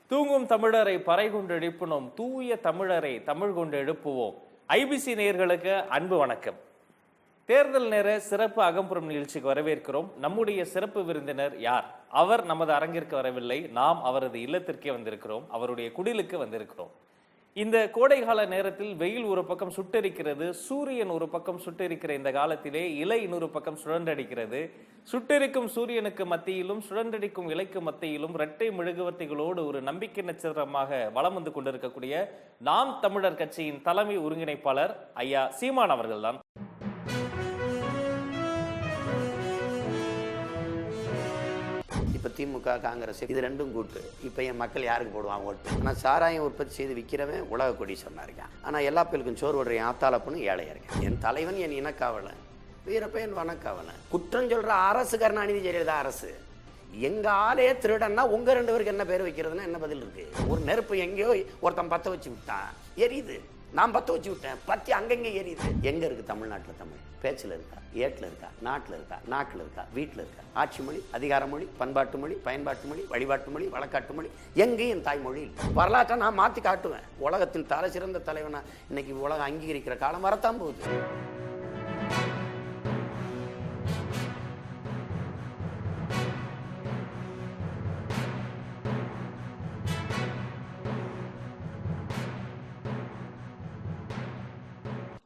தூங்கும் தமிழரை பறை கொண்டு எழுப்பினோம், தூய தமிழரை தமிழ் கொண்டு எழுப்புவோம். ஐபிசி நேயர்களுக்கு அன்பு வணக்கம். தேர்தல் நேர சிறப்பு அகம்புறம் நிகழ்ச்சிக்கு வரவேற்கிறோம். நம்முடைய சிறப்பு விருந்தினர் யார்? அவர் நமது அரங்கிற்கு வரவில்லை, நாம் அவரது இல்லத்திற்கே வந்திருக்கிறோம், அவருடைய குடிலுக்கு வந்திருக்கிறோம். இந்த கோடைகால நேரத்தில் வெயில் ஒரு பக்கம் சுட்டெரிக்கிறது, சூரியன் ஒரு பக்கம் சுட்டெரிக்கிற இந்த காலத்திலே இலை இன்னொரு பக்கம் சுழன்றடிக்கிறது. சுட்டெரிக்கும் சூரியனுக்கு மத்தியிலும் சுழன்றடிக்கும் இலைக்கு மத்தியிலும் இரட்டை மெழுகுவர்த்திகளோடு ஒரு நம்பிக்கை நட்சத்திரமாக வலம் வந்து கொண்டிருக்கக்கூடிய நாம் தமிழர் கட்சியின் தலைமை ஒருங்கிணைப்பாளர் ஐயா சீமான் அவர்கள்தான். இப்போ திமுக காங்கிரஸ் இது ரெண்டும் கூட்டு. இப்போ என் மக்கள் யாருக்கு போடுவான் ஓட்டு? ஆனால் சாராயம் உற்பத்தி செய்து விற்கிறவன் உலக கொடி சொன்னாருங்க. ஆனால் எல்லா பேருக்கும் சோறு ஓடுற என் ஆத்தாளப்பனும் ஏழையா இருக்கேன். என் தலைவன் என் இனக்காவலன், வீரப்பன் வனக்காவலன். குற்றம் சொல்ற அரசு கருணாநிதி ஜெயலலிதா அரசு. எங்க ஆளே திருடன்னா உங்க ரெண்டு பேருக்கு என்ன பேர் வைக்கிறதுனா என்ன பதில் இருக்கு? ஒரு நெருப்பு எங்கேயோ ஒருத்தன் பற்ற வச்சு விட்டான், எரியுது. நான் பற்ற வச்சு விட்டேன், பத்தி அங்கங்கே எரியுது. எங்க இருக்கு தமிழ்நாட்டில் தமிழ்? பேச்சில் இருக்கா? ஏட்டில் இருக்கா? நாட்டில் இருக்கா? நாக்கில் இருக்கா? வீட்டில் இருக்கா? ஆட்சி மொழி, அதிகார மொழி, பண்பாட்டு மொழி, பயன்பாட்டு மொழி, வழிபாட்டு மொழி, வழக்காட்டு மொழி எங்கேயும் என் தாய்மொழி இல்லை. வரலாற்றை நான் மாற்றி காட்டுவேன். உலகத்தின் தலை சிறந்த தலைவனா இன்னைக்கு உலகம் அங்கீகரிக்கிற காலம் வரத்தான் போகுது.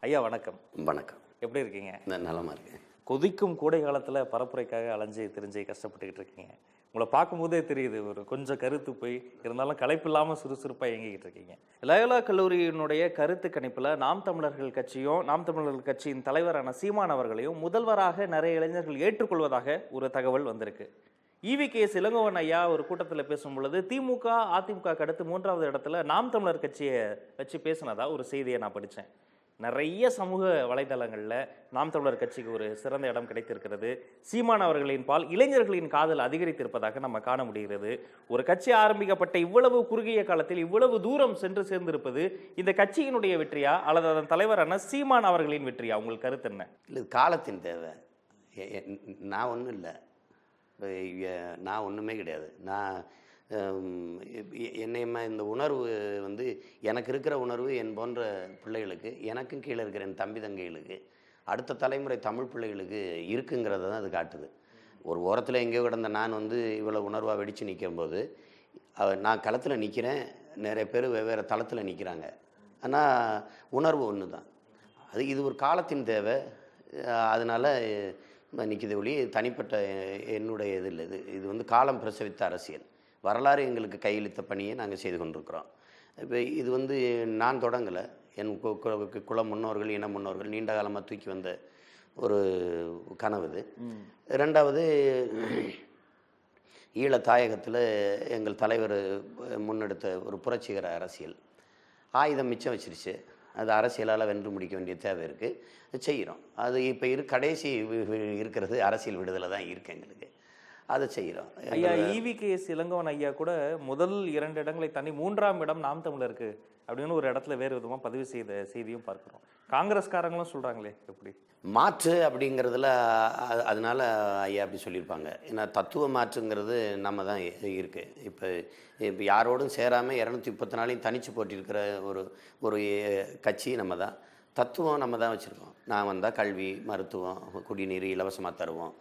ஐயா வணக்கம். வணக்கம். எப்படி இருக்கீங்க? நலமா இருக்கேன். கொதிக்கும் கோடை காலத்தில் பரப்புரைக்காக அலைஞ்சு திரிஞ்சு கஷ்டப்பட்டுக்கிட்டு இருக்கீங்க. உங்களை பார்க்கும்போதே தெரியுது, ஒரு கொஞ்சம் கருத்து போய் இருந்தாலும் களைப்பு இல்லாமல் சுறுசுறுப்பாக இயங்கிக்கிட்டு இருக்கீங்க. லயோலா கல்லூரியினுடைய கருத்து கணிப்பில் நாம் தமிழர்கள் கட்சியும் நாம் தமிழர்கள் கட்சியின் தலைவரான சீமான் அவர்களையும் முதல்வராக நிறைய இளைஞர்கள் ஏற்றுக்கொள்வதாக ஒரு தகவல் வந்திருக்கு. EVKS இளங்கோவன் ஐயா ஒரு கூட்டத்தில் பேசும் பொழுது திமுக அதிமுக அடுத்து 3வது இடத்துல நாம் தமிழர் கட்சியை வச்சு பேசினதா ஒரு செய்தியை நான் படித்தேன். நிறைய சமூக வலைதளங்களில் நாம் தமிழர் கட்சிக்கு ஒரு சிறந்த இடம் கிடைத்திருக்கிறது. சீமான் அவர்களின் பால் இளைஞர்களின் காதல் அதிகரித்திருப்பதாக நம்ம காண முடிகிறது. ஒரு கட்சி ஆரம்பிக்கப்பட்ட இவ்வளவு குறுகிய காலத்தில் இவ்வளவு தூரம் சென்று சேர்ந்திருப்பது இந்த கட்சியினுடைய வெற்றியா அல்லது அதன் தலைவரான சீமான் அவர்களின் வெற்றியா? உங்களுக்கு கருத்து என்ன? இல்லை, காலத்தின் தேவை. நான் ஒன்றும் இல்லை, நான் ஒன்றுமே கிடையாது. நான் என்னையுமா இந்த உணர்வு வந்து எனக்கு இருக்கிற உணர்வு என் போன்ற பிள்ளைகளுக்கு, எனக்கும் கீழே இருக்கிற என் தம்பி தங்கைகளுக்கு, அடுத்த தலைமுறை தமிழ் பிள்ளைகளுக்கு இருக்குங்கிறத தான் அது காட்டுது. ஒரு ஓரத்தில் எங்கேயோ கிடந்த நான் வந்து இவ்வளோ உணர்வாக வெடித்து நிற்கும்போது நான் களத்தில் நிற்கிறேன், நிறைய பேர் வெவ்வேறு தளத்தில் நிற்கிறாங்க. ஆனால் உணர்வு ஒன்று தான். இது ஒரு காலத்தின் தேவை. அதனால் நிற்கிது ஒளி தனிப்பட்ட என்னுடைய இது இல்லை. இது வந்து காலம் பிரசவித்த அரசியல். வரலாறு எங்களுக்கு கையளித்த பணியை நாங்கள் செய்து கொண்டிருக்கிறோம். இப்போ இது வந்து நான் தொடங்கலை, என் குல முன்னோர்கள், இன முன்னோர்கள் நீண்ட காலமாக தூக்கி வந்த ஒரு கனவு இது. ரெண்டாவது, ஈழ தாயகத்தில் எங்கள் தலைவர் முன்னெடுத்த ஒரு புரட்சிகர அரசியல். ஆயுதம் மிச்சம் வச்சிருச்சு, அது அரசியலால் வென்று முடிக்க வேண்டிய தேவை இருக்குது, செய்கிறோம். அது இப்போ கடைசி இருக்கிறது அரசியல் விடுதலை தான் இருக்குது எங்களுக்கு, அதை செய்கிறோம். ஐயா EVKS இளங்கோவன் ஐயா கூட முதல் 2 இடங்களை தாண்டி 3ஆம் இடம் நாம் தமிழருக்கு அப்படின்னு ஒரு இடத்துல வேறு விதமாக பதிவு செய்த செய்தியும் பார்க்குறோம். காங்கிரஸ்காரங்களும் சொல்கிறாங்களே, எப்படி மாற்று அப்படிங்கிறதுல அதனால ஐயா அப்படி சொல்லியிருப்பாங்க. ஏன்னா தத்துவ மாற்றுங்கிறது நம்ம தான் இருக்குது. இப்போ யாரோடும் சேராமல் 234 தனித்து போட்டிருக்கிற ஒரு கட்சி நம்ம தான். தத்துவம் நம்ம தான் வச்சுருக்கோம். நான் வந்தால் கல்வி, மருத்துவம், குடிநீர் இலவசமாக தருவோம்.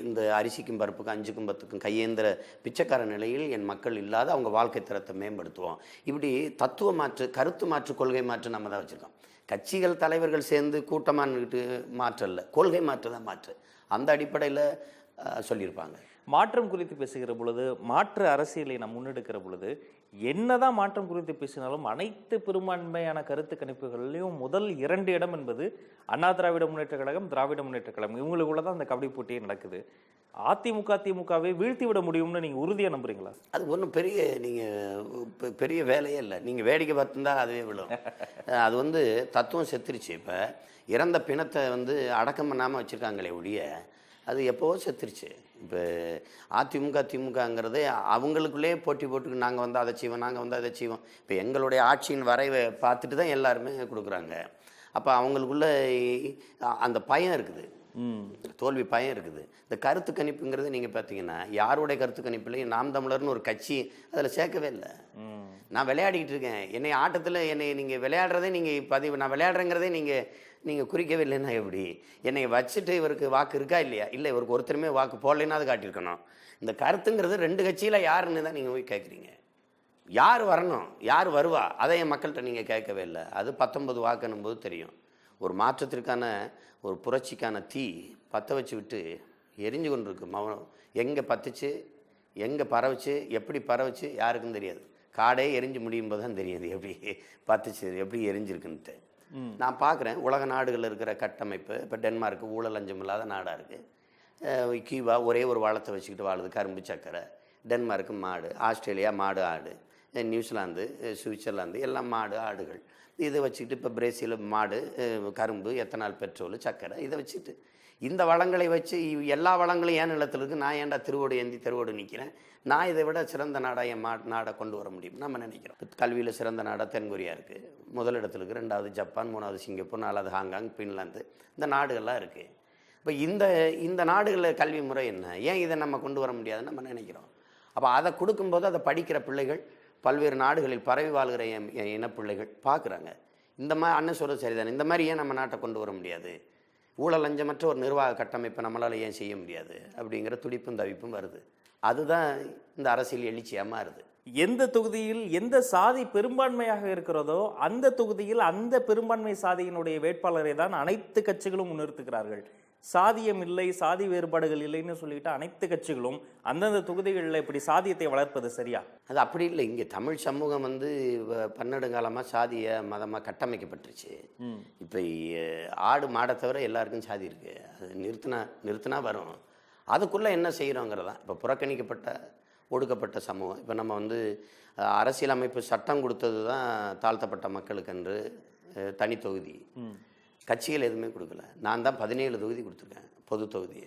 இந்த அரிசிக்கும் பருப்புக்கும் 5க்கும் 10க்கும் கையேந்திர பிச்சைக்கார நிலையில் என் மக்கள் இல்லாத அவங்க வாழ்க்கை தரத்தை மேம்படுத்துவோம். இப்படி தத்துவ மாற்று, கருத்து மாற்று, கொள்கை மாற்று நம்ம தான் வச்சுருக்கோம். கட்சிகள் தலைவர்கள் சேர்ந்து கூட்டமானுக்கிட்டு மாற்றல்ல, கொள்கை மாற்று தான் மாற்று. அந்த அடிப்படையில் சொல்லியிருப்பாங்க. மாற்றம் குறித்து பேசுகிற பொழுது, மாற்று அரசியலை நாம் முன்னெடுக்கிற பொழுது, என்னதான் மாற்றம் குறித்து பேசினாலும் அனைத்து பெரும்பான்மையான கருத்து கணிப்புகளிலும் முதல் 2 இடம் என்பது அண்ணா திராவிட முன்னேற்ற கழகம், திராவிட முன்னேற்ற கழகம், இவங்களுக்குள்ள தான் அந்த கபடி போட்டியே நடக்குது. அதிமுக திமுகவை வீழ்த்தி விட முடியும்னு நீங்கள் உறுதியாக நம்புறீங்களா? அது ஒன்றும் பெரிய வேலையே இல்லை. நீங்கள் வேடிக்கை பார்த்துருந்தா அதுவே விழும். அது வந்து தத்துவம் செத்துருச்சு. இப்போ இறந்த பிணத்தை வந்து அடக்கம் பண்ணாமல் வச்சுருக்காங்களே ஒழிய அது எப்போவோ செத்துருச்சு. இப்போ அதிமுக திமுகங்கிறது அவங்களுக்குள்ளே போட்டி போட்டு நாங்கள் வந்து அதை செய்வோம், நாங்கள் வந்து அதை செய்வோம். இப்போ எங்களுடைய ஆட்சியின் வரைவை பார்த்துட்டு தான் எல்லாருமே கொடுக்குறாங்க. அப்போ அவங்களுக்குள்ள அந்த பயம் இருக்குது. தோல்வி பயம் இருக்குது. இந்த கருத்து கணிப்புங்கிறது நீங்கள் பார்த்தீங்கன்னா யாருடைய கருத்து கணிப்புலையும் நாம் தமிழர்னு ஒரு கட்சி அதில் சேர்க்கவே இல்லை. நான் விளையாடிக்கிட்டு இருக்கேன், என்னை ஆட்டத்தில் என்னை நீங்கள் விளையாடுறதே நீங்கள் நான் விளையாடுறேங்கிறதே நீங்கள் குறிக்கவே இல்லைன்னா எப்படி? என்னை வச்சுட்டு இவருக்கு வாக்கு இருக்கா இல்லையா? இல்லை, இவருக்கு ஒருத்தருமே வாக்கு போடலைன்னா அது காட்டியிருக்கணும். இந்த கருத்துங்கிறது 2 கட்சியில் யாருன்னு தான் நீங்கள் போய் கேட்குறீங்க. யார் வரணும், யார் வருவா, அதை என் மக்கள்கிட்ட நீங்கள் கேட்கவே இல்லை. அது 19 வாக்குன்னும் போது தெரியும். ஒரு மாற்றத்திற்கான ஒரு புரட்சிக்கான தீ பற்ற வச்சு விட்டு எரிஞ்சு கொண்டு இருக்கு. மௌனம் எங்கே பற்றுச்சு, எங்கே பரவுச்சு, எப்படி பரவுச்சு யாருக்கும் தெரியாது. காடே எரிஞ்சு முடியும் போது தான் தெரியுது எப்படி பற்றுச்சு, எப்படி எரிஞ்சிருக்குன்ட்டு. நான் பார்க்குறேன் உலக நாடுகளில் இருக்கிற கட்டமைப்பு. இப்போ டென்மார்க்கு ஊழல் லஞ்சம் இல்லாத நாடாக இருக்குது. கியூபா ஒரே ஒரு வளத்தை வச்சுக்கிட்டு வாழுது, கரும்பு சக்கரை. டென்மார்க்கு மாடு, ஆஸ்திரேலியா மாடு ஆடு, நியூசிலாந்து சுவிட்சர்லாந்து எல்லாம் மாடு ஆடுகள். இதை வச்சுக்கிட்டு இப்போ பிரேசில் மாடு, கரும்பு, எத்தனால், பெட்ரோல், சக்கரை, இதை வச்சுட்டு இந்த வளங்களை வச்சு எல்லா வளங்களும் ஏன் நிலத்தில் இருக்குது, நான் ஏன்டா திருவோடு ஏந்தி தெருவோடு நிற்கிறேன், நான் இதை விட சிறந்த நாடாக என் நாடை கொண்டு வர முடியும் நம்ம நினைக்கிறோம். கல்வியில் சிறந்த நாடாக தென்கொரியா இருக்குது, முதலிடத்தில் இருக்குது. 2வது ஜப்பான், 3வது சிங்கப்பூர், 4வது ஹாங்காங், பின்லாந்து, இந்த நாடுகள்லாம் இருக்குது. இப்போ இந்த நாடுகளில் கல்வி முறை என்ன, ஏன் இதை நம்ம கொண்டு வர முடியாதுன்னு நம்ம நினைக்கிறோம். அப்போ அதை கொடுக்கும்போது அதை படிக்கிற பிள்ளைகள் பல்வேறு நாடுகளில் பரவி வாழ்கிற என் இனப்பிள்ளைகள் பார்க்குறாங்க. இந்த மாதிரி அண்ணன் சொல்கிறது சரிதானே, இந்த மாதிரி ஏன் நம்ம நாட்டை கொண்டு வர முடியாது, ஊழல் லஞ்சமற்ற ஒரு நிர்வாக கட்டமைப்பை நம்மளால் ஏன் செய்ய முடியாது அப்படிங்கிற துடிப்பும் தவிப்பும் வருது. அதுதான் இந்த அரசியல் எழுச்சியாக மாறுது. எந்த தொகுதியில் எந்த சாதி பெரும்பான்மையாக இருக்கிறதோ அந்த தொகுதியில் அந்த பெரும்பான்மை சாதியினுடைய வேட்பாளரை தான் அனைத்து கட்சிகளும் முன்னிறுத்துகிறார்கள். சாதியம் இல்லை, சாதி வேறுபாடுகள் இல்லைன்னு சொல்லிட்டு அனைத்து கட்சிகளும் அந்தந்த தொகுதிகளில் இப்படி சாதியத்தை வளர்ப்பது சரியா? அது அப்படி இல்லை. இங்கே தமிழ் சமூகம் பன்னெடுங்காலமாக சாதிய மதமாக கட்டமைக்கப்பட்டுருச்சு. இப்போ ஆடு மாடை தவிர எல்லாருக்கும் சாதி இருக்குது. அது நிறுத்தினா வரும். அதுக்குள்ளே என்ன செய்கிறோங்கிறதான் இப்போ புறக்கணிக்கப்பட்ட ஒடுக்கப்பட்ட சமூகம். இப்போ நம்ம அரசியலமைப்பு சட்டம் கொடுத்தது தான் தாழ்த்தப்பட்ட மக்களுக்கு என்று தனி தொகுதி. கட்சிகள் எதுவுமே கொடுக்கல. நான் தான் 17 தொகுதி கொடுத்துருக்கேன், பொது தொகுதி.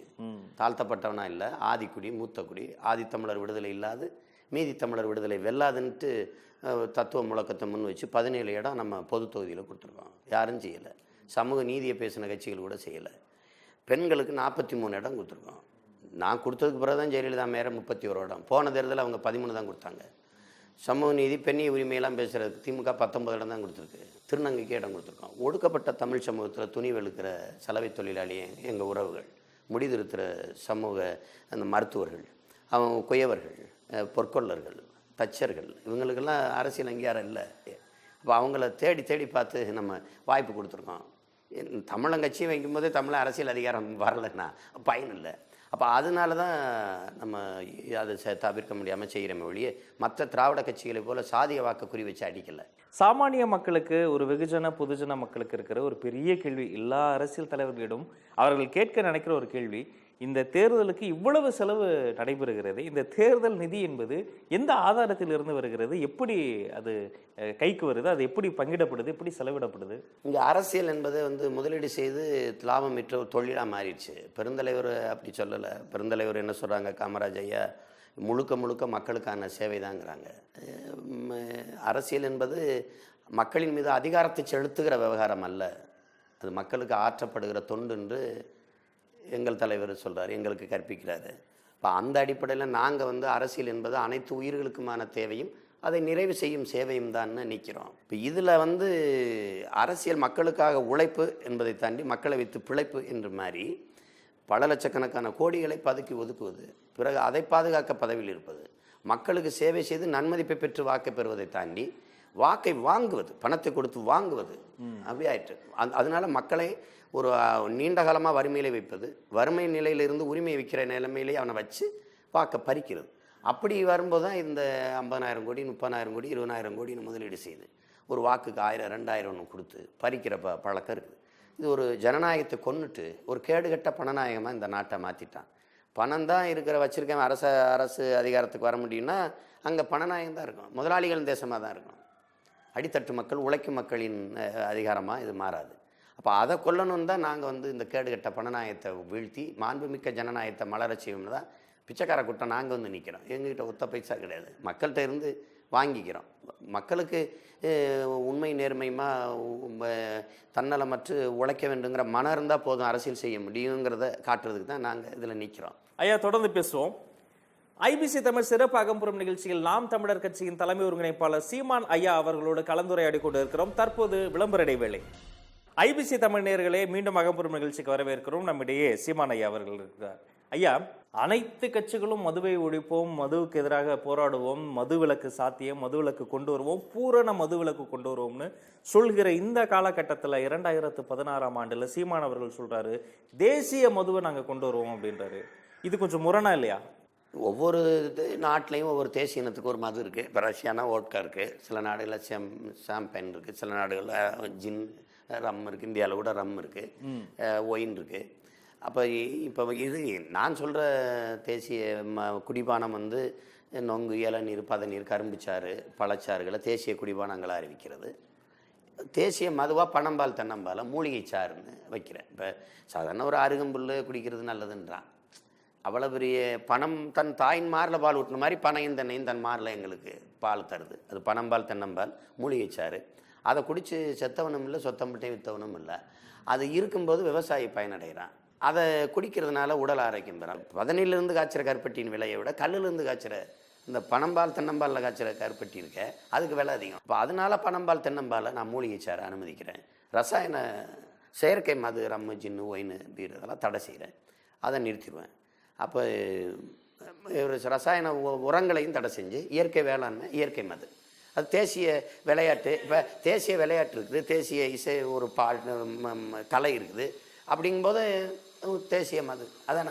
தாழ்த்தப்பட்டவனா இல்லை, ஆதிக்குடி, மூத்தக்குடி, ஆதித்தமிழர் விடுதலை இல்லாது மீதி தமிழர் விடுதலை வெல்லாதுன்ட்டு தத்துவ முழக்கத்தை முன் வச்சு 17 இடம் நம்ம பொது தொகுதியில் கொடுத்துருக்கோம். யாரும் செய்யலை. சமூக நீதியை பேசின கட்சிகள் கூட செய்யலை. பெண்களுக்கு 43 இடம் கொடுத்துருக்கோம். நான் கொடுத்ததுக்கு பிறகு தான் ஜெயலலிதா மேலே 31 இடம். போன தேர்தலில் அவங்க 13 தான் கொடுத்தாங்க. சமூக நீதி, பெண்ணிய உரிமையெல்லாம் பேசுகிறதுக்கு திமுக 19 இடம் தான் கொடுத்துருக்கு. திருநங்கைக்கு இடம் கொடுத்துருக்கோம். ஒடுக்கப்பட்ட தமிழ் சமூகத்தில் துணி வெளுக்கிற சலவை தொழிலாளி எங்கள் உறவுகள், முடிதிருத்துகிற சமூக அந்த மருத்துவர்கள், அவங்க குயவர்கள், பொற்கொள்ளர்கள், தச்சர்கள், இவங்களுக்கெல்லாம் அரசியல் அங்கீகாரம் இல்லை. அப்போ அவங்கள தேடி தேடி பார்த்து நம்ம வாய்ப்பு கொடுத்துருக்கோம். தமிழங்கட்சி வைக்கும்போதே தமிழ் அரசியல் அதிகாரம் வரலைன்னா பயன் இல்லை. அப்போ அதனால தான் நம்ம அதை தவிர்க்க முடியாமல் செய்கிறோமே ஒழிய மற்ற திராவிட கட்சிகளை போல் சாதிய வாக்கு குறி வச்சு அடிக்கலை. சாமானிய மக்களுக்கு, ஒரு வெகுஜன பொதுஜன மக்களுக்கு இருக்கிற ஒரு பெரிய கேள்வி, எல்லா அரசியல் தலைவர்களிடம் அவர்கள் கேட்க நினைக்கிற ஒரு கேள்வி, இந்த தேர்தலுக்கு இவ்வளவு செலவு நடைபெறுகிறது, இந்த தேர்தல் நிதி என்பது எந்த ஆதாரத்தில் இருந்து வருகிறது, எப்படி அது கைக்கு வருது, அது எப்படி பங்கிடப்படுது, எப்படி செலவிடப்படுது? இங்கே அரசியல் என்பது முதலீடு செய்து லாபம் பெற்ற ஒரு தொழிலாக மாறிடுச்சு. பெருந்தலைவர் அப்படி சொல்லலை. பெருந்தலைவர் என்ன சொல்கிறாங்க, காமராஜ் ஐயா, முழுக்க முழுக்க மக்களுக்கான சேவை தாங்கிறாங்க. அரசியல் என்பது மக்களின் மீது அதிகாரத்தை செலுத்துகிற விவகாரம் அல்ல, அது மக்களுக்கு ஆற்றப்படுகிற தொண்டு என்று எங்கள் தலைவர் சொல்கிறார், எங்களுக்கு கற்பிக்கிறாரு. இப்போ அந்த அடிப்படையில் நாங்கள் அரசியல் என்பது அனைத்து உயிர்களுக்குமான தேவையும் அதை நிறைவு செய்யும் சேவையும் தான் நிற்கிறோம். இப்போ இதில் அரசியல் மக்களுக்காக உழைப்பு என்பதை தாண்டி மக்களை வைத்து பிழைப்பு என்று மாதிரி பல லட்சக்கணக்கான கோடிகளை பதுக்கி ஒதுக்குவது, பிறகு அதை பாதுகாக்க பதவியில் இருப்பது, மக்களுக்கு சேவை செய்து நன்மதிப்பை பெற்று வாக்கை பெறுவதை தாண்டி வாக்கை வாங்குவது, பணத்தை கொடுத்து வாங்குவது, அப்படி ஆயிற்று. அதனால மக்களை ஒரு நீண்ட காலமாக வறுமையிலே வைப்பது, வறுமை நிலையிலிருந்து உரிமையை விற்கிற நிலைமையிலே அவனை வச்சு வாக்கை பறிக்கிறது. அப்படி வரும்போது தான் இந்த 50,000 கோடி, 30,000 கோடி, 20,000 கோடின்னு முதலீடு செய்து ஒரு வாக்குக்கு 1000, 2000 கொடுத்து பறிக்கிற பழக்கம் இருக்குது. இது ஒரு ஜனநாயகத்தை கொண்டுட்டு ஒரு கேடுகட்ட பணநாயகமாக இந்த நாட்டை மாற்றிட்டான். பணம் தான் வச்சுருக்கேன் அரசு அதிகாரத்துக்கு வர முடியும்னா அங்கே பணநாயகம் தான் இருக்கும், முதலாளிகள் தேசமாக தான் இருக்கும். அடித்தட்டு மக்கள், உழைக்கும் மக்களின் அதிகாரமாக இது மாறாது. அப்போ அதை கொல்லணும்னு தான் நாங்கள் இந்த கேடுகட்ட பணநாயகத்தை வீழ்த்தி மாண்புமிக்க ஜனநாயகத்தை மலர செய்வோம்னு தான் பிச்சைக்கார கூட்டம் நாங்கள் நிற்கிறோம். எங்ககிட்ட ஒத்த பைசா கிடையாது. மக்கள்கிட்ட இருந்து வாங்கிக்கிறோம். மக்களுக்கு உண்மை நேர்மையுமா தன்னலமற்று உழைக்க வேண்டுங்கிற மனம் இருந்தால் போதும், அரசியல் செய்ய முடியுங்கிறத காட்டுறதுக்கு தான் நாங்கள் இதில் நிற்கிறோம். ஐயா, தொடர்ந்து பேசுவோம். ஐபிசி தமிழ் சிறப்பு அகம்புறம் நிகழ்ச்சியில் நாம் தமிழர் கட்சியின் தலைமை ஒருங்கிணைப்பாளர் சீமான் ஐயா அவர்களோடு கலந்துரையாடி கொண்டிருக்கிறோம். தற்போது விளம்பர இடைவேளை. ஐபிசி தமிழ் நேயர்களே, மீண்டும் அகம்புறம் நிகழ்ச்சிக்கு வரவேற்கிறோம். நம்மிடையே சீமான் ஐயா அவர்கள் இருக்கிறார். ஐயா, அனைத்து கட்சிகளும் மதுவை ஒழிப்போம், மதுவுக்கு எதிராக போராடுவோம், மதுவிலக்கு சாத்தியம், மதுவிலக்கு கொண்டு வருவோம், பூரண மதுவிலக்கு கொண்டு வருவோம்னு சொல்கிற இந்த காலகட்டத்தில் 2016ஆம் ஆண்டுல சீமான் அவர்கள் சொல்றாரு, தேசிய மதுவை நாங்கள் கொண்டு வருவோம் அப்படின்றாரு. இது கொஞ்சம் முரணா இல்லையா? ஒவ்வொரு நாட்டிலையும் ஒவ்வொரு தேசிய இனத்துக்கு ஒரு மது இருக்குது. இப்போ ரஷ்யானா ஓட்கா இருக்குது, சில நாடுகளில் ஷாம்பைன் இருக்குது, சில நாடுகளில் ஜின் ரம் இருக்குது, இந்தியாவில் கூட ரம் இருக்குது, ஒயின் இருக்குது. அப்போ இது நான் சொல்கிற தேசிய குடிபானம் வந்து நொங்கு, இளநீர், பதநீர், கரும்புச்சாறு, பழச்சாறுகளை தேசிய குடிபானங்களாக அறிவிக்கிறது. தேசிய மதுவாக பனம்பால், தென்னம்பாலை, மூலிகை சாறுன்னு வைக்கிறேன். இப்போ சாதாரண ஒரு அருகம்புல் குடிக்கிறது நல்லதுன்றான். அவ்வளோ பெரிய பணம் தன் தாயின் மாரில் பால் ஊட்டின மாதிரி பனையும் தென்னையும் தன் மாரில் எங்களுக்கு பால் தருது. அது பனம்பால், தென்னம்பால், மூலிகை சாறு. அதை குடித்து செத்தவனும் இல்லை, சொத்தம்பட்டையும் விற்றவனும் இல்லை. அது இருக்கும்போது விவசாயி பயனடைகிறான். அதை குடிக்கிறதுனால உடல் ஆரோக்கியம் பெறான். பதனிலிருந்து காய்ச்சிற கருப்பட்டியின் விலையை விட கல்லிலிருந்து காய்ச்சிற இந்த பனம்பால், தென்னம்பாலில் காய்ச்சிற கருப்பட்டி இருக்க அதுக்கு விலை அதிகம். இப்போ அதனால பனம்பால், தென்னம்பாலை நான் மூலிகை சாரை அனுமதிக்கிறேன். ரசாயன செயற்கை மது, ரம்மு, ஜின்னு, ஒயின், பீர் இதெல்லாம் தடை செய்கிறேன். அதை நிறுத்திடுவேன். அப்போ ஒரு ரசாயன உரங்களையும் தடை செஞ்சு இயற்கை வேளாண்மை, இயற்கை மது, அது தேசிய விளையாட்டு. இப்போ தேசிய விளையாட்டு இருக்குது, தேசிய இசை ஒரு கலை இருக்குது. அப்படிங்கும்போது தேசிய மது அதான்.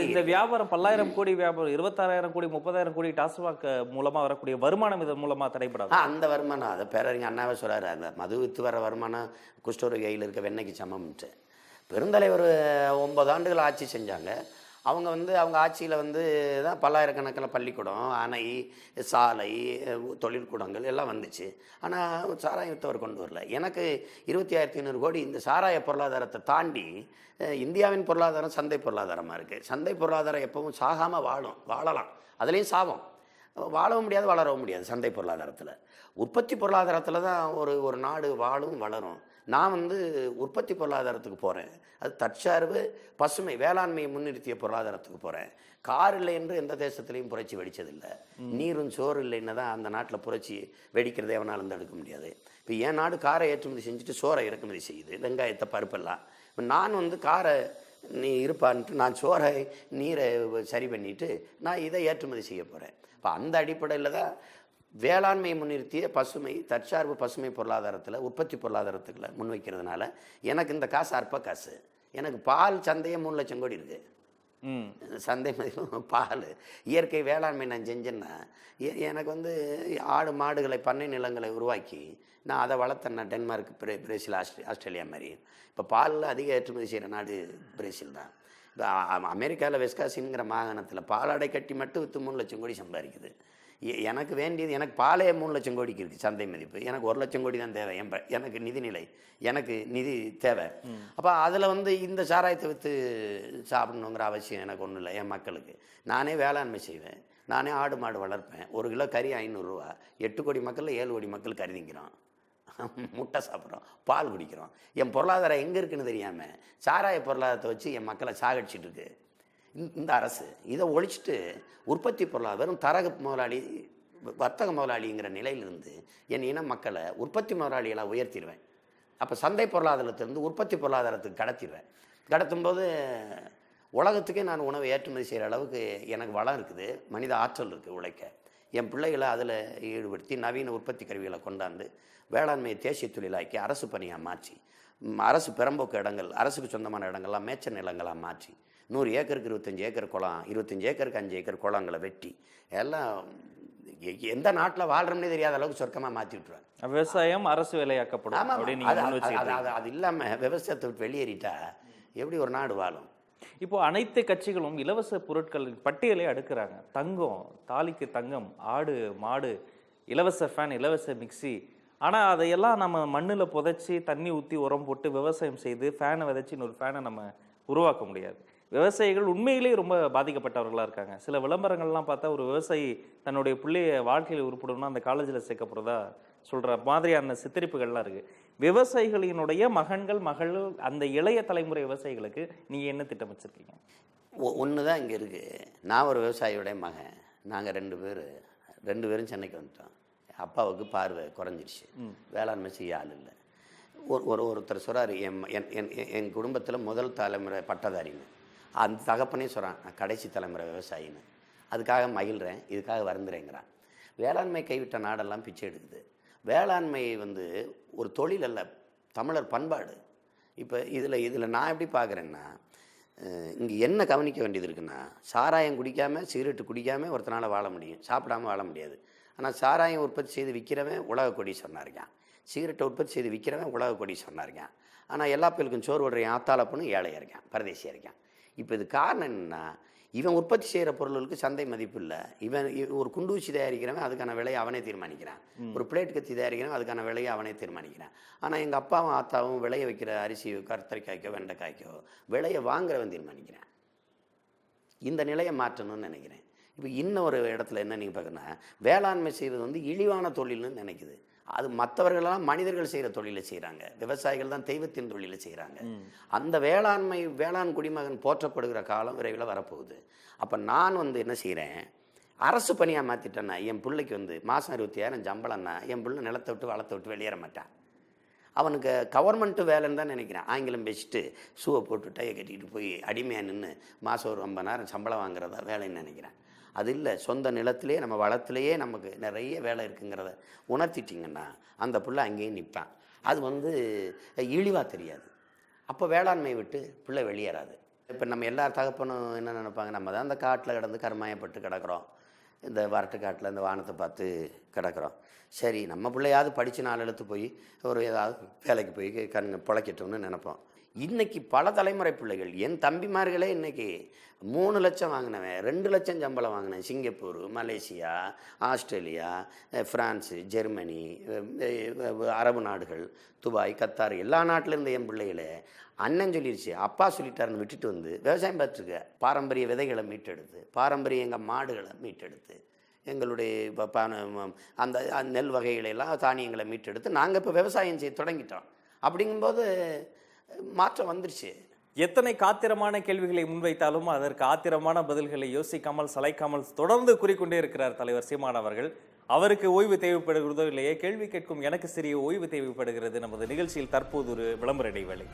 இந்த வியாபாரம் 10,000 கோடி வியாபாரம், 26,000 கோடி, 30,000 கோடி டாஸ்மாக் மூலமாக வரக்கூடிய வருமானம் இதன் மூலமாக தடைபடாது. அந்த வருமானம் அதை பேரறிஞர் அண்ணாவே சொல்கிறாரு, அந்த மது விற்று வர வருமானம் குஷ்டரோகி கையில் இருக்க வெண்ணெய்க்கு சமம்ட்டு. பெருந்தலைவர் 9 ஆண்டுகள் ஆட்சி செஞ்சாங்க. அவங்க அவங்க ஆட்சியில் தான் பல்லாயிரக்கணக்கில் பள்ளிக்கூடம், அணை, சாலை, தொழிற்கூடங்கள் எல்லாம் வந்துச்சு. ஆனால் சாராயம் விற்றவர் கொண்டு வரல. எனக்கு 25,500 கோடி இந்த சாராய பொருளாதாரத்தை தாண்டி இந்தியாவின் பொருளாதாரம் சந்தை பொருளாதாரமாக இருக்குது. சந்தை பொருளாதாரம் எப்பவும் சாகாமல் வாழலாம், அதுலேயும் சாபம். வாழவும் முடியாது, வளரவும் முடியாது. சந்தை பொருளாதாரத்தில், உற்பத்தி பொருளாதாரத்தில் தான் ஒரு நாடு வாழும் வளரும். நான் உற்பத்தி பொருளாதாரத்துக்கு போகிறேன். அது தற்சார்பு, பசுமை, வேளாண்மையை முன்னிறுத்திய பொருளாதாரத்துக்கு போகிறேன். கார் இல்லை என்று எந்த தேசத்துலையும் புரட்சி வெடித்ததில்லை. நீரும் சோறு இல்லைன்னு தான் அந்த நாட்டில் புரட்சி வெடிக்கிறதே அவனால் தடுக்க முடியாது. இப்போ என் நாடு காரை ஏற்றுமதி செஞ்சுட்டு சோறை இறக்குமதி செய்யுது, வெங்காயத்தை, பருப்பெல்லாம். இப்போ நான் காரை நீ இருப்பான்ட்டு நான் சோறை, நீரை சரி பண்ணிவிட்டு நான் இதை ஏற்றுமதி செய்ய போகிறேன். இப்போ அந்த அடிப்படையில் தான் வேளாண்மையை முன்னிறுத்திய பசுமை, தற்சார்பு பசுமை பொருளாதாரத்தில், உற்பத்தி பொருளாதாரத்துக்குள்ள முன்வைக்கிறதுனால எனக்கு இந்த காசு அற்ப காசு. எனக்கு பால் சந்தையே 3 லட்சம் கோடி இருக்குது. சந்தை மதிப்பு பால். இயற்கை வேளாண்மை நான் செஞ்சேன்னா எனக்கு ஆடு மாடுகளை, பண்ணை நிலங்களை உருவாக்கி நான் அதை வளர்த்தேன்னா டென்மார்க், பிரேசில், ஆஸ்திரேலியா மாதிரி. இப்போ பாலில் அதிக ஏற்றுமதி செய்கிற நாடு பிரேசில் தான். இப்போ அமெரிக்காவில் வெஸ்காசின்ங்கிற மாகாணத்தில் பாலாடை கட்டி மட்டும் விற்று 3 லட்சம் கோடி சம்பாதிக்குது. எனக்கு வேண்டியது, எனக்கு பாலே 3 லட்சம் கோடிக்கு இருக்குது சந்தை மதிப்பு. எனக்கு 1 லட்சம் கோடி தான் தேவை. எனக்கு நிதிநிலை, எனக்கு நிதி தேவை. அப்போ அதில் இந்த சாராயத்தை விற்று சாப்பிடணுங்கிற அவசியம் எனக்கு ஒன்றும் இல்லை. என் மக்களுக்கு நானே வேளாண்மை செய்வேன், நானே ஆடு மாடு வளர்ப்பேன். 1 கிலோ கறி 500 ரூபா. 8 கோடி மக்களில் 7 கோடி மக்கள் கறி திங்கிறோம், முட்டை சாப்பிட்றோம், பால் குடிக்கிறோம். என் பொருளாதாரம் எங்கே இருக்குன்னு தெரியாமல் சாராய பொருளாதாரத்தை வச்சு என் மக்களை சாகடிச்சிட்டு இருக்கு இந்த அரசு. இதை ஒழிச்சிட்டு உற்பத்தி பொருளாதாரம், வெறும் தரகு முதலாளி, வர்த்தக முதலாளிங்கிற நிலையிலிருந்து என் இன மக்களை உற்பத்தி முதலாளிகளாக உயர்த்திடுவேன். அப்போ சந்தை பொருளாதாரத்திலிருந்து உற்பத்தி பொருளாதாரத்துக்கு கடத்திடுவேன். கடத்தும்போது உலகத்துக்கே நான் உணவை ஏற்றுமதி செய்கிற அளவுக்கு எனக்கு வளம் இருக்குது, மனித ஆற்றல் இருக்குது உழைக்க. என் பிள்ளைகளை அதில் ஈடுபடுத்தி நவீன உற்பத்தி கருவிகளை கொண்டாந்து வேளாண்மையை தேசிய தொழிலாக்கி அரசு பணியாக மாற்றி, அரசு பெரம்போக்கு இடங்கள், அரசுக்கு சொந்தமான இடங்கள்லாம் மேய்ச்சல் நிலங்களாக மாற்றி, 100 ஏக்கருக்கு 25 ஏக்கர் குளம், 25 ஏக்கருக்கு 5 ஏக்கர் குளங்களை வெட்டி எல்லாம் எந்த நாட்டில் வாழ்கிறோம்னே தெரியாத அளவுக்கு சொர்க்கமாக மாற்றி விட்டுருவேன். விவசாயம் அரசு வேலையாக்கப்படும். அது இல்லாமல் விவசாயத்தை விட்டு வெளியேறிட்டா எப்படி ஒரு நாடு வாழும்? இப்போ அனைத்து கட்சிகளும் இலவச பொருட்களின் பட்டியலை அடுக்கிறாங்க. தங்கம், தாலிக்கு தங்கம், ஆடு மாடு, இலவச ஃபேன், இலவச மிக்சி. ஆனால் அதையெல்லாம் நம்ம மண்ணில் புதைச்சி தண்ணி ஊற்றி உரம் போட்டு விவசாயம் செய்து ஃபேனை விதைச்சி இன்னொரு ஃபேனை நம்ம உருவாக்க முடியாது. விவசாயிகள் உண்மையிலேயே ரொம்ப பாதிக்கப்பட்டவர்களாக இருக்காங்க. சில விளம்பரங்கள்லாம் பார்த்தா ஒரு விவசாயி தன்னுடைய பிள்ளைய வாழ்க்கையில் உருப்படணும்னா அந்த காலேஜில் சேர்க்க போகிறதா சொல்கிற மாதிரியான சித்தரிப்புகள்லாம் இருக்குது. விவசாயிகளினுடைய மகன்கள் மகள் அந்த இளைய தலைமுறை விவசாயிகளுக்கு நீங்கள் என்ன திட்டம் வச்சுருக்கீங்க? ஒன்று தான் இங்கே இருக்குது. நான் ஒரு விவசாயியோடைய மகன். நாங்கள் ரெண்டு பேரும் சென்னைக்கு வந்துட்டோம். அப்பாவுக்கு பார்வை குறைஞ்சிருச்சு, வேளாண்மை செய்ய ஆள் இல்லை. ஒருத்தர் சொல்கிறார், என் குடும்பத்தில் முதல் தலைமுறை பட்டதாரின்னு. அந்த தகப்பனே சொல்கிறான், நான் கடைசி தலைமுறை விவசாயின்னு. அதுக்காக மகிழ்கிறேன், இதுக்காக வருந்துறேங்கிறான். வேளாண்மை கைவிட்ட நாடெல்லாம் பிச்சை எடுக்குது. வேளாண்மை ஒரு தொழில் அல்ல, தமிழர் பண்பாடு. இப்போ இதில் நான் எப்படி பார்க்குறேன்னா, இங்கே என்ன கவனிக்க வேண்டியது இருக்குன்னா, சாராயம் குடிக்காமல் சிகரெட்டு குடிக்காமல் ஒருத்தனால் வாழ முடியும், சாப்பிடாமல் வாழ முடியாது. ஆனால் சாராயம் உற்பத்தி செய்து விற்கிறவன் உலக கொடி சொன்னாருக்கான், சிகரெட்டை உற்பத்தி செய்து விற்கிறவன் உலக கொடி சொன்னாருக்கான். ஆனால் எல்லா பேருக்கும் சோறு விடுற ஆத்தாள பொண்ணு ஏழையாக இருக்கான், பரதேசியாக இருக்கான். இப்போ இது காரணம் என்னென்னா, இவன் உற்பத்தி செய்கிற பொருளுக்கு சந்தை மதிப்பு இல்லை. இவன் ஒரு குண்டூசி தயாரிக்கிறவன் அதுக்கான விலையை அவனே தீர்மானிக்கிறான், ஒரு பிளேட் கத்தி தயாரிக்கிறவன் அதுக்கான விலையை அவனே தீர்மானிக்கிறான். ஆனால் எங்கள் அப்பாவும் ஆத்தாவும் விளைய வைக்கிற அரிசி கத்திரிக்காய்க்கோ வெண்டைக்காய்க்கோ விலையை வாங்குறவன் தீர்மானிக்கிறான். இந்த நிலையை மாற்றணும்னு நினைக்கிறேன். இப்போ இன்னொரு இடத்துல என்ன நீங்கள் பார்க்கணுன்னா, வேளாண்மை செய்வது இழிவான தொழில்னு நினைக்குது. அது மற்றவர்களெல்லாம் மனிதர்கள் செய்கிற தொழிலை செய்கிறாங்க, விவசாயிகள் தான் தெய்வத்தின் தொழிலை செய்கிறாங்க. அந்த வேளாண் குடிமகன் போற்றப்படுகிற காலம் விரைவில் வரப்போகுது. அப்போ நான் என்ன செய்கிறேன், அரசு பணியாக மாற்றிட்டேன்னா என் பிள்ளைக்கு மாதம் 60,000 சம்பளம்னா என் பிள்ளை நிலத்தை விட்டு வளத்தை விட்டு வெளியேற மாட்டான். அவனுக்கு கவர்மெண்ட்டு வேலைன்னு தான் நினைக்கிறான். ஆங்கிலம் பேசிட்டு ஷூவை போட்டு டையை கட்டிக்கிட்டு போய் அடிமையாக நின்று மாதம் ஒரு 50,000 சம்பளம் வாங்குறதா வேலைன்னு நினைக்கிறான். அது இல்லை, சொந்த நிலத்திலே நம்ம வளத்திலேயே நமக்கு நிறைய வேலை இருக்குங்கிறத உணர்த்திட்டிங்கன்னா அந்த பிள்ளை அங்கேயும் நிற்பான். அது இழிவாக தெரியாது. அப்போ வேளாண்மையை விட்டு பிள்ளை வெளியேறாது. இப்போ நம்ம எல்லா தகப்பனும் என்ன நினைப்பாங்க, நம்ம தான் அந்த காட்டில் கிடந்து கருமாயப்பட்டு கிடக்கிறோம், இந்த வரட்டு காட்டில் இந்த வானத்தை பார்த்து கிடக்கிறோம். சரி, நம்ம பிள்ளையாவது படித்து 4 எழுத்து போய் ஏதாவது வேலைக்கு போய் பிழைக்கட்டும்னு நினைப்போம். இன்றைக்கி பல தலைமுறை பிள்ளைகள், என் தம்பிமார்களே இன்றைக்கி 3 லட்சம் வாங்கினவன் 2 லட்சம் சம்பளம் வாங்கினேன். Singapore, Malaysia, Australia, France, Germany, அரபு நாடுகள், துபாய், கத்தார், எல்லா நாட்டில் இருந்த என் பிள்ளைகளே அண்ணன் சொல்லிடுச்சு, அப்பா சொல்லிட்டாருன்னு விட்டுட்டு விவசாயம் பார்த்துருக்க. பாரம்பரிய விதைகளை மீட்டெடுத்து, பாரம்பரிய எங்கள் மாடுகளை மீட்டெடுத்து, எங்களுடைய அந்த நெல் வகைகளெல்லாம் தானியங்களை மீட்டெடுத்து நாங்கள் இப்போ விவசாயம் செய்ய தொடங்கிட்டோம். அப்படிங்கும்போது மாற்றம் வந்துருச்சு. எத்தனை காத்திரமான கேள்விகளை முன்வைத்தாலும் அதற்கு ஆத்திரமான பதில்களை யோசிக்காமல் சளைக்காமல் தொடர்ந்து கூறிக்கொண்டே இருக்கிறார் தலைவர் சீமான் அவர்கள். அவருக்கு ஓய்வு தேவைப்படுகிறதோ இல்லையே, கேள்வி கேட்கும் எனக்கு சிறிய ஓய்வு தேவைப்படுகிறது. நமது நிகழ்ச்சியில் தற்போது ஒரு விளம்பர இடைவேளை.